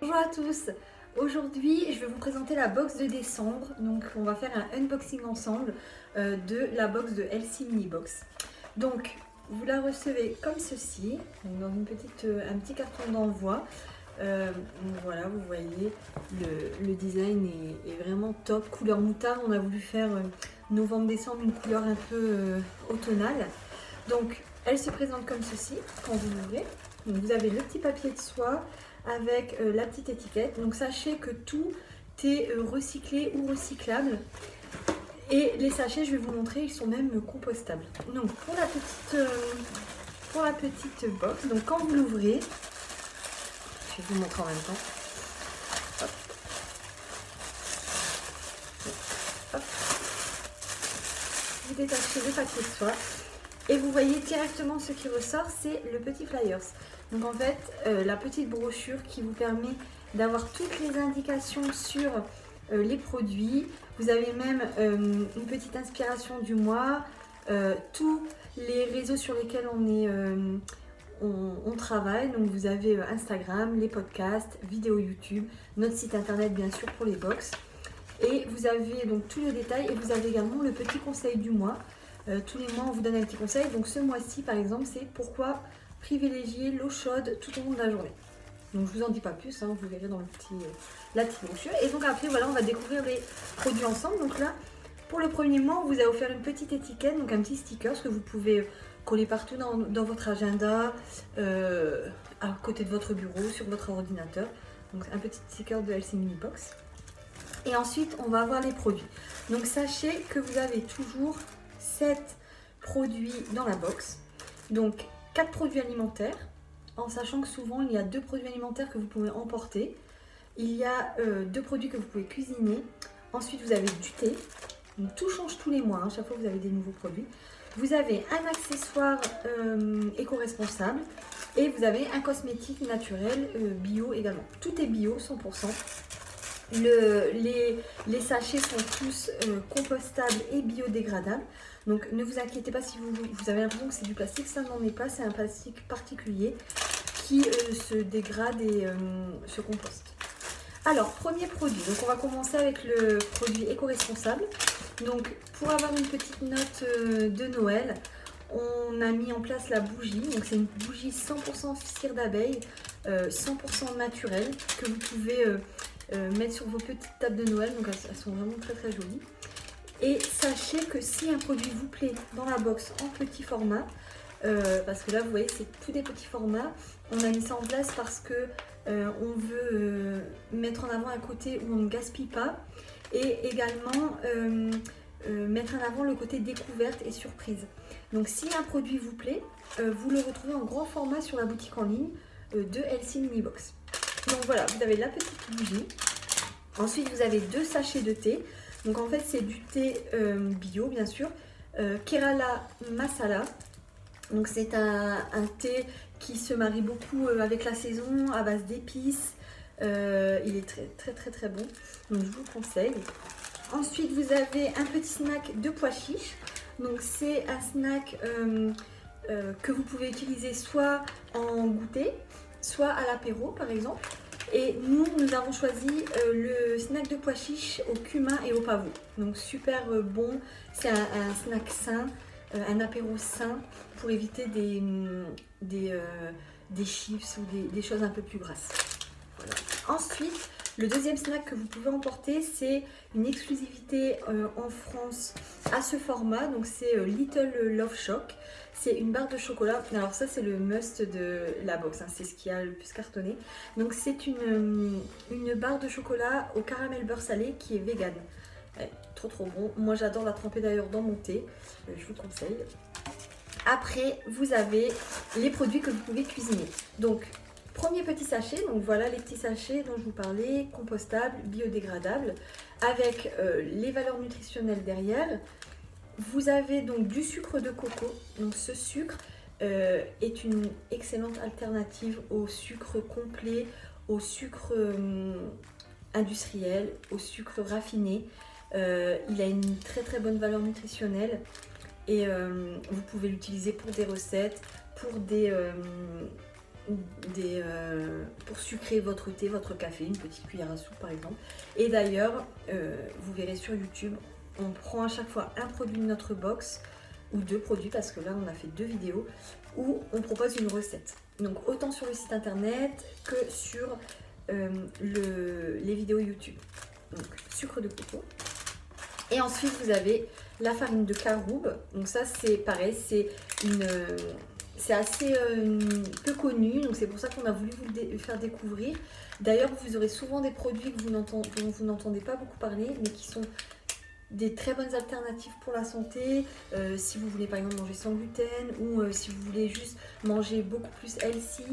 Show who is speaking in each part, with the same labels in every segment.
Speaker 1: Bonjour à tous, aujourd'hui je vais vous présenter la box de décembre, donc on va faire un unboxing ensemble de la box de Elsie Mini Box. Donc vous la recevez comme ceci, donc dans une un petit carton d'envoi. Voilà, vous voyez le design est vraiment top, couleur moutarde. On a voulu faire novembre-décembre une couleur un peu automnale. Donc elle se présente comme ceci quand vous l'ouvrez. Donc vous avez le petit papier de soie avec la petite étiquette. Donc sachez que tout est recyclé ou recyclable. Et les sachets, je vais vous montrer, ils sont même compostables. Donc pour la petite box, donc quand vous l'ouvrez, je vais vous montrer en même temps. Hop. Hop. Vous détachez le papier de soie et vous voyez directement ce qui ressort, c'est le petit flyers. Donc en fait, la petite brochure qui vous permet d'avoir toutes les indications sur les produits. Vous avez même une petite inspiration du mois, tous les réseaux sur lesquels on travaille. Donc vous avez Instagram, les podcasts, vidéos YouTube, notre site internet bien sûr pour les box. Et vous avez donc tout le détail et vous avez également le petit conseil du mois. Tous les mois on vous donne un petit conseil. Donc ce mois-ci par exemple c'est pourquoi privilégier l'eau chaude tout au long de la journée. Donc je vous en dis pas plus, hein, vous verrez dans la petite brochure. Et donc après voilà, on va découvrir les produits ensemble. Donc là, pour le premier mois, on vous a offert une petite étiquette, donc un petit sticker que vous pouvez coller partout dans votre agenda, à côté de votre bureau, sur votre ordinateur. Donc un petit sticker de Elsie Mini Box. Et ensuite, on va avoir les produits. Donc sachez que vous avez toujours 7 produits dans la box. Donc 4 produits alimentaires, en sachant que souvent il y a 2 produits alimentaires que vous pouvez emporter. Il y a 2 produits que vous pouvez cuisiner. Ensuite, vous avez du thé. Donc, tout change tous les mois. Hein. Chaque fois, vous avez des nouveaux produits. Vous avez un accessoire éco-responsable. Et vous avez un cosmétique naturel bio également. Tout est bio, 100%. Les sachets sont tous compostables et biodégradables. Donc ne vous inquiétez pas si vous avez l'impression que c'est du plastique, ça n'en est pas, c'est un plastique particulier qui se dégrade et se composte. Alors, premier produit, donc on va commencer avec le produit éco-responsable. Donc pour avoir une petite note de Noël, on a mis en place la bougie. Donc c'est une bougie 100% cire d'abeille, 100% naturelle, que vous pouvez mettre sur vos petites tables de Noël. Donc elles sont vraiment très très jolies. Et sachez que si un produit vous plaît dans la box en petit format, parce que là vous voyez c'est tous des petits formats, on a mis ça en place parce que on veut mettre en avant un côté où on ne gaspille pas et également mettre en avant le côté découverte et surprise. Donc si un produit vous plaît, vous le retrouvez en grand format sur la boutique en ligne de Elsie Mini Box. Donc voilà, vous avez la petite bougie. Ensuite vous avez 2 sachets de thé. Donc en fait c'est du thé bio bien sûr, Kerala Masala. Donc c'est un thé qui se marie beaucoup avec la saison, à base d'épices. Il est très très très très bon, donc je vous le conseille. Ensuite vous avez un petit snack de pois chiches. Donc c'est un snack que vous pouvez utiliser soit en goûter, soit à l'apéro par exemple. Et nous avons choisi le snack de pois chiches au cumin et au pavot. Donc super bon, c'est un snack sain, un apéro sain pour éviter des chips ou des choses un peu plus grasses. Voilà. Ensuite, le deuxième snack que vous pouvez emporter, c'est une exclusivité en France à ce format. Donc c'est Little Love Shock. C'est une barre de chocolat. Alors ça c'est le must de la box, hein. C'est ce qui a le plus cartonné. Donc c'est une barre de chocolat au caramel beurre salé qui est vegan. Ouais, trop trop bon. Moi j'adore la tremper d'ailleurs dans mon thé. Je vous conseille. Après vous avez les produits que vous pouvez cuisiner. Donc premier petit sachet, donc voilà les petits sachets dont je vous parlais, compostables, biodégradables, avec les valeurs nutritionnelles derrière. Vous avez donc du sucre de coco. Donc ce sucre est une excellente alternative au sucre complet, au sucre industriel, au sucre raffiné. Il a une très très bonne valeur nutritionnelle et vous pouvez l'utiliser pour des recettes, pour des pour sucrer votre thé, votre café, une petite cuillère à soupe par exemple. Et d'ailleurs, vous verrez sur YouTube, on prend à chaque fois un produit de notre box, ou 2 produits, parce que là on a fait 2 vidéos, où on propose une recette. Donc autant sur le site internet que sur les vidéos YouTube. Donc sucre de coco. Et ensuite vous avez la farine de caroube. Donc ça c'est pareil, c'est assez peu connu, donc c'est pour ça qu'on a voulu vous le faire découvrir. D'ailleurs vous aurez souvent des produits dont vous n'entendez pas beaucoup parler, mais qui sont des très bonnes alternatives pour la santé, si vous voulez par exemple manger sans gluten, ou si vous voulez juste manger beaucoup plus healthy.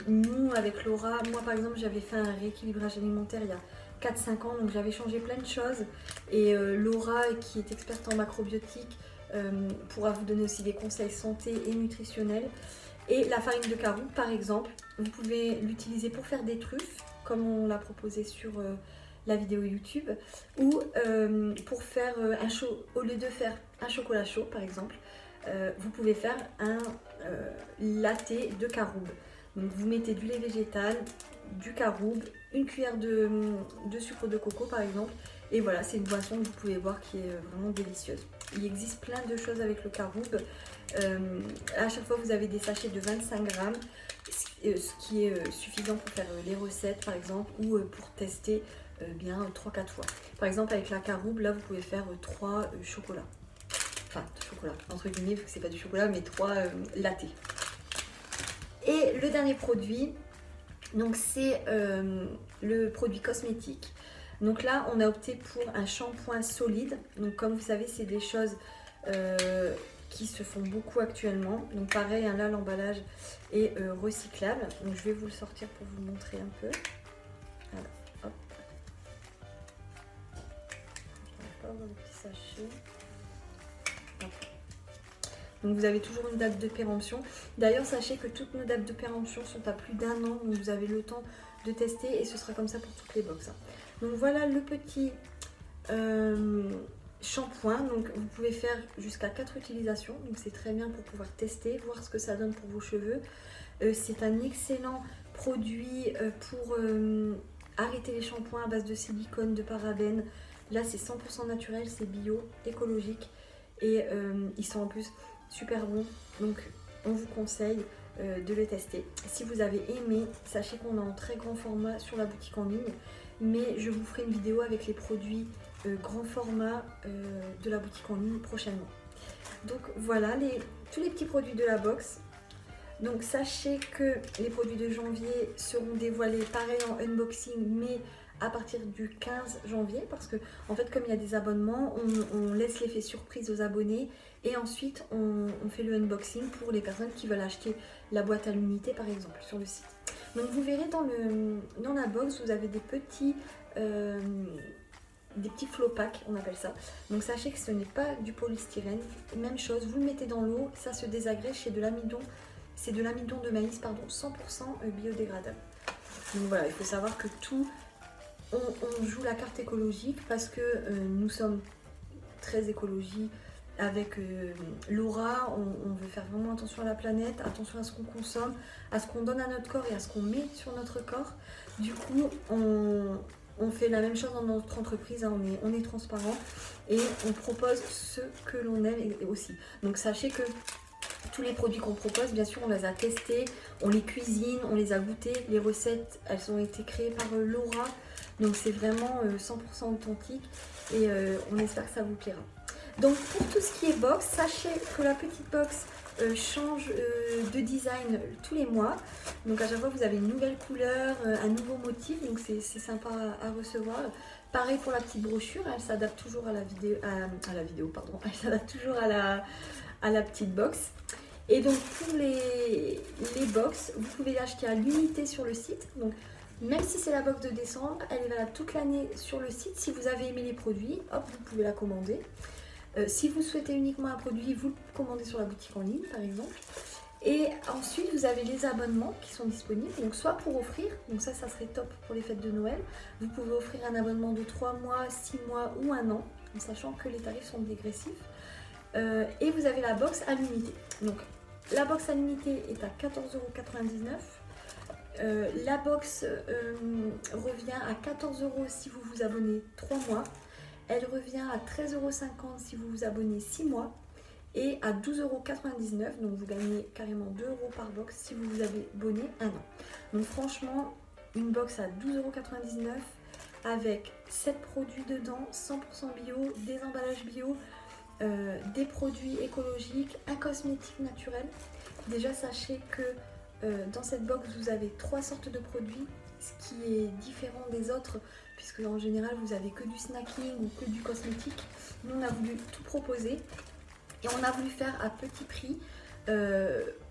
Speaker 1: Nous avec Laura, moi par exemple j'avais fait un rééquilibrage alimentaire il y a 4-5 ans, donc j'avais changé plein de choses, et Laura qui est experte en macrobiotique pourra vous donner aussi des conseils santé et nutritionnels. Et la farine de caroube par exemple, vous pouvez l'utiliser pour faire des truffes comme on l'a proposé sur la vidéo YouTube, ou pour faire au lieu de faire un chocolat chaud par exemple, vous pouvez faire un latte de caroube. Donc vous mettez du lait végétal, du caroube, une cuillère de sucre de coco par exemple, et voilà, c'est une boisson que vous pouvez boire qui est vraiment délicieuse. Il existe plein de choses avec le caroube. À chaque fois vous avez des sachets de 25 grammes, ce qui est suffisant pour faire les recettes par exemple, ou pour tester bien 3-4 fois. Par exemple avec la caroube, là vous pouvez faire 3 chocolats. Enfin, chocolat, entre guillemets, parce que c'est pas du chocolat, mais 3 latte. Et le dernier produit, donc c'est le produit cosmétique. Donc là, on a opté pour un shampoing solide. Donc comme vous savez, c'est des choses qui se font beaucoup actuellement. Donc pareil, hein, là l'emballage est recyclable. Donc je vais vous le sortir pour vous montrer un peu. Voilà, hop. Je n'arrive pas à voir le petit sachet. Hop. Donc vous avez toujours une date de péremption. D'ailleurs, sachez que toutes nos dates de péremption sont à plus d'1 an. Donc vous avez le temps de tester, et ce sera comme ça pour toutes les box. Donc voilà le petit shampoing. Donc vous pouvez faire jusqu'à 4 utilisations. Donc c'est très bien pour pouvoir tester, voir ce que ça donne pour vos cheveux. C'est un excellent produit pour arrêter les shampoings à base de silicone, de parabènes. Là c'est 100% naturel, c'est bio, écologique, et ils sont en plus super bons. Donc on vous conseille de le tester. Si vous avez aimé, sachez qu'on est en très grand format sur la boutique en ligne, mais je vous ferai une vidéo avec les produits grand format de la boutique en ligne prochainement. Donc voilà tous les petits produits de la box. Donc sachez que les produits de janvier seront dévoilés pareil en unboxing, mais à partir du 15 janvier, parce que en fait comme il y a des abonnements, on laisse l'effet surprise aux abonnés, et ensuite on fait le unboxing pour les personnes qui veulent acheter la boîte à l'unité par exemple sur le site. Donc vous verrez dans la box, vous avez des petits flow packs, on appelle ça. Donc sachez que ce n'est pas du polystyrène, même chose, vous le mettez dans l'eau, ça se désagrège, c'est de l'amidon, de maïs, pardon, 100% biodégradable. Donc voilà, il faut savoir que tout, on joue la carte écologique parce que nous sommes très écologie avec Laura, on veut faire vraiment attention à la planète, attention à ce qu'on consomme, à ce qu'on donne à notre corps et à ce qu'on met sur notre corps. Du coup, on fait la même chose dans notre entreprise, hein, on est transparent, et on propose ce que l'on aime aussi. Donc sachez que tous les produits qu'on propose, bien sûr, on les a testés, on les cuisine, on les a goûtés. Les recettes, elles ont été créées par Laura, donc c'est vraiment 100% authentique, et on espère que ça vous plaira. Donc pour tout ce qui est box, sachez que la petite box change de design tous les mois. Donc à chaque fois vous avez une nouvelle couleur, un nouveau motif, donc c'est sympa à recevoir. Pareil pour la petite brochure, elle s'adapte toujours à la vidéo, pardon, elle s'adapte toujours à la petite box. Et donc pour les box, vous pouvez l'acheter à l'unité sur le site. Donc même si c'est la box de décembre, elle est valable toute l'année sur le site. Si vous avez aimé les produits, hop, vous pouvez la commander. Si vous souhaitez uniquement un produit, vous le commandez sur la boutique en ligne par exemple. Et ensuite vous avez les abonnements qui sont disponibles, donc soit pour offrir, donc ça serait top pour les fêtes de Noël. Vous pouvez offrir un abonnement de 3 mois, 6 mois ou 1 an, en sachant que les tarifs sont dégressifs. Et vous avez la box à l'unité. Donc la box à l'unité est à 14,99 €. La box revient à 14 € si vous vous abonnez 3 mois. Elle revient à 13,50 € si vous vous abonnez 6 mois. Et à 12,99 €, donc vous gagnez carrément 2 € par box si vous vous abonnez 1 an. Donc franchement, une box à 12,99 € avec 7 produits dedans, 100% bio, des emballages bio, des produits écologiques, un cosmétique naturel. Déjà sachez que dans cette box vous avez 3 sortes de produits, ce qui est différent des autres puisque en général vous avez que du snacking ou que du cosmétique. Nous on a voulu tout proposer et on a voulu faire à petit prix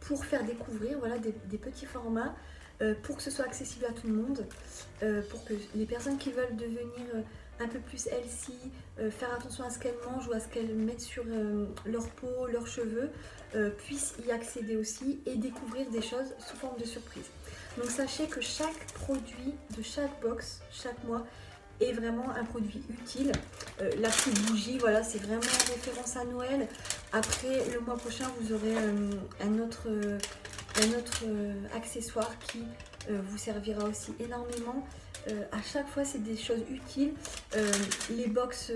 Speaker 1: pour faire découvrir, voilà, des petits formats pour que ce soit accessible à tout le monde, pour que les personnes qui veulent devenir un peu plus healthy, faire attention à ce qu'elles mangent ou à ce qu'elles mettent sur leur peau, leurs cheveux, puissent y accéder aussi et découvrir des choses sous forme de surprise. Donc sachez que chaque produit de chaque box, chaque mois, est vraiment un produit utile. La petite bougie, voilà, c'est vraiment en référence à Noël. Après, le mois prochain, vous aurez un autre accessoire qui vous servira aussi énormément. À chaque fois, c'est des choses utiles. Les box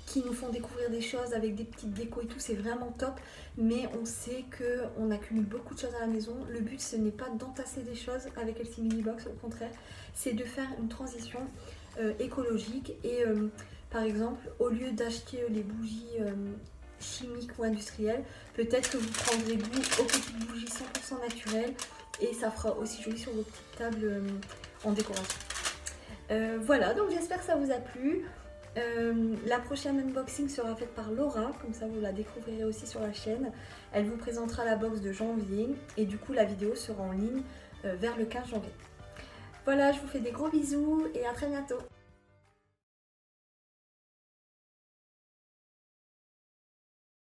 Speaker 1: qui nous font découvrir des choses avec des petites décos et tout, c'est vraiment top. Mais on sait qu'on accumule beaucoup de choses à la maison. Le but, ce n'est pas d'entasser des choses avec LC Mini Box, au contraire, c'est de faire une transition écologique. Et par exemple, au lieu d'acheter les bougies chimiques ou industrielles, peut-être que vous prendrez goût aux petites bougies 100% naturelles et ça fera aussi joli sur vos petites tables en décoration. Voilà, donc j'espère que ça vous a plu. La prochaine unboxing sera faite par Laura, comme ça vous la découvrirez aussi sur la chaîne. Elle vous présentera la box de janvier et du coup la vidéo sera en ligne vers le 15 janvier. Voilà, je vous fais des gros bisous et à très bientôt.